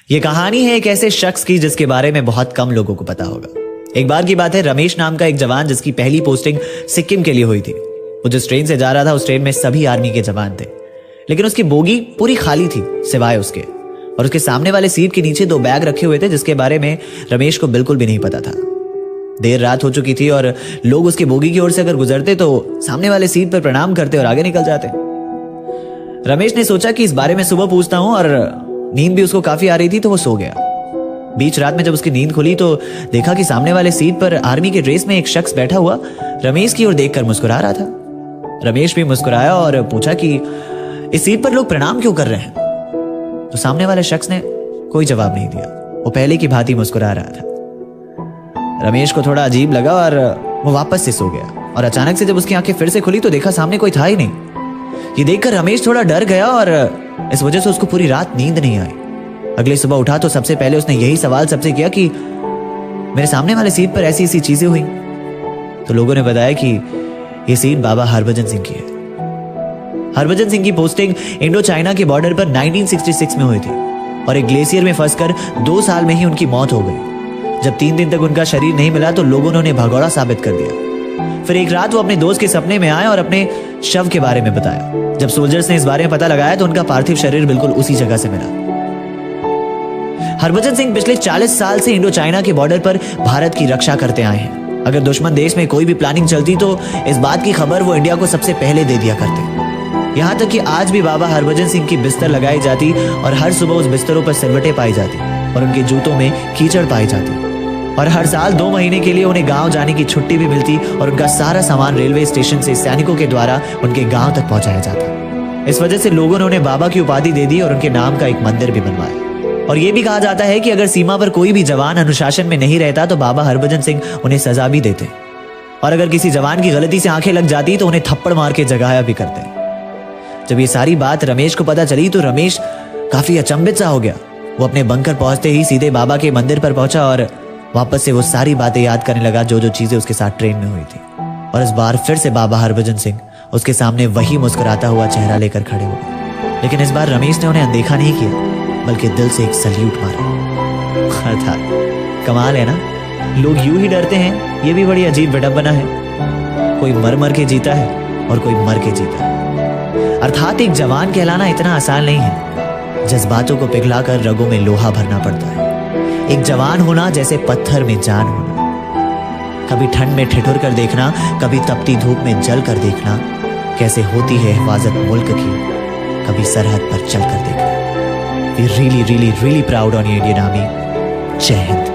ये कहानी है एक ऐसे शख्स की जिसके बारे में बहुत कम लोगों को पता होगा। एक बार की बात है, रमेश नाम का एक जवान जिसकी पहली पोस्टिंग सिक्किम के लिए हुई थी। वो जिस ट्रेन से जा रहा था उस ट्रेन में सभी आर्मी के जवान थे, लेकिन उसकी बोगी पूरी खाली थी सिवाय उसके। और उसके सामने वाले सीट के नीचे 2 बैग रखे हुए थे जिसके बारे में रमेश को बिल्कुल भी नहीं पता था। देर रात हो चुकी थी और लोग उसकी बोगी की ओर से अगर गुजरते तो सामने वाले सीट पर प्रणाम करते और आगे निकल जाते। रमेश ने सोचा कि इस बारे में सुबह पूछता हूं, और नींद भी उसको काफी आ रही थी तो वो सो गया। बीच रात में जब उसकी नींद खुली तो देखा कि सामने वाले सीट पर आर्मी के ड्रेस में एक शख्स बैठा हुआ रमेश की ओर देखकर मुस्कुरा रहा था। रमेश भी मुस्कुराया और पूछा कि इस सीट पर लोग प्रणाम क्यों कर रहे हैं। तो सामने वाले शख्स ने कोई जवाब नहीं दिया, वो पहले की भांति मुस्कुरा रहा था। रमेश को थोड़ा अजीब लगा और वो वापस से सो गया। और अचानक से जब उसकी आंखें फिर से खुली तो देखा सामने कोई था ही नहीं। ये देखकर रमेश थोड़ा डर गया और इस वजह से उसको पूरी रात नींद नहीं आई। अगले सुबह उठा तो सबसे पहले उसने यही सवाल सबसे किया कि मेरे सामने वाले सीट पर ऐसी ऐसी चीजें हुई। तो लोगों ने बताया कि ये सीट बाबा हरभजन सिंह की है। हरभजन सिंह की पोस्टिंग इंडो चाइना के बॉर्डर पर 1966 में हुई थी और एक ग्लेशियर में फंसकर 2 साल में ही उनकी मौत हो गई। जब 3 दिन तक उनका शरीर नहीं मिला तो लोगों ने उन्हें भगौड़ा साबित कर दिया। फिर एक रात वो अपने दोस्त के सपने में आए और अपने शव के बारे में बताया। जब सोल्जर्स ने इस बारे में पता लगाया तो उनका पार्थिव शरीर बिल्कुल उसी जगह से मिला। हरभजन सिंह पिछले 40 साल से इंडो चाइना के बॉर्डर पर भारत की रक्षा करते आए हैं। अगर दुश्मन देश में कोई भी प्लानिंग चलती तो इस बात की खबर वो इंडिया को सबसे पहले दे दिया करते। यहाँ तक कि आज भी बाबा हरभजन सिंह की बिस्तर लगाई जाती और हर सुबह उस बिस्तरों पर सिलवटें पाई जाती और उनके जूतों में कीचड़ पाई जाती। और हर साल 2 महीने के लिए उन्हें गांव जाने की छुट्टी भी मिलती और उनका सारा सामान रेलवे स्टेशन से सैनिकों के द्वारा उनके गांव तक पहुंचाया जाता। इस वजह से लोगों ने उन्हें बाबा की उपाधि दे दी और उनके नाम का एक मंदिर भी बनवाया। और यह भी कहा जाता है कि अगर सीमा पर कोई भी जवान अनुशासन में नहीं रहता तो बाबा हरभजन सिंह उन्हें सजा भी देते, और अगर किसी जवान की गलती से आंखें लग जाती तो उन्हें थप्पड़ मार के जगाया भी करते। जब ये सारी बात रमेश को पता चली तो रमेश काफी अचंभित सा हो गया। वो अपने बंकर पहुंचते ही सीधे बाबा के मंदिर पर पहुंचा और वापस से वो सारी बातें याद करने लगा जो जो चीजें उसके साथ ट्रेन में हुई थी। और इस बार फिर से बाबा हरभजन सिंह उसके सामने वही मुस्कुराता हुआ चेहरा लेकर खड़े हो गए। लेकिन इस बार रमेश ने उन्हें अनदेखा नहीं किया बल्कि दिल से एक सल्यूट मारा। अर्थात कमाल है ना, लोग यूं ही डरते हैं। ये भी बड़ी अजीब विडंबना है। कोई मर मर के जीता है और कोई मर के जीता है। अर्थात एक जवान कहलाना इतना आसान नहीं है। जज्बातों को पिघलाकर रगों में लोहा भरना पड़ता है। एक जवान होना जैसे पत्थर में जान होना। कभी ठंड में ठिठुर कर देखना, कभी तपती धूप में जल कर देखना कैसे होती है हिफाजत मुल्क की, कभी सरहद पर चल कर देखना। We really proud on you, Indian Army. जय हिंद।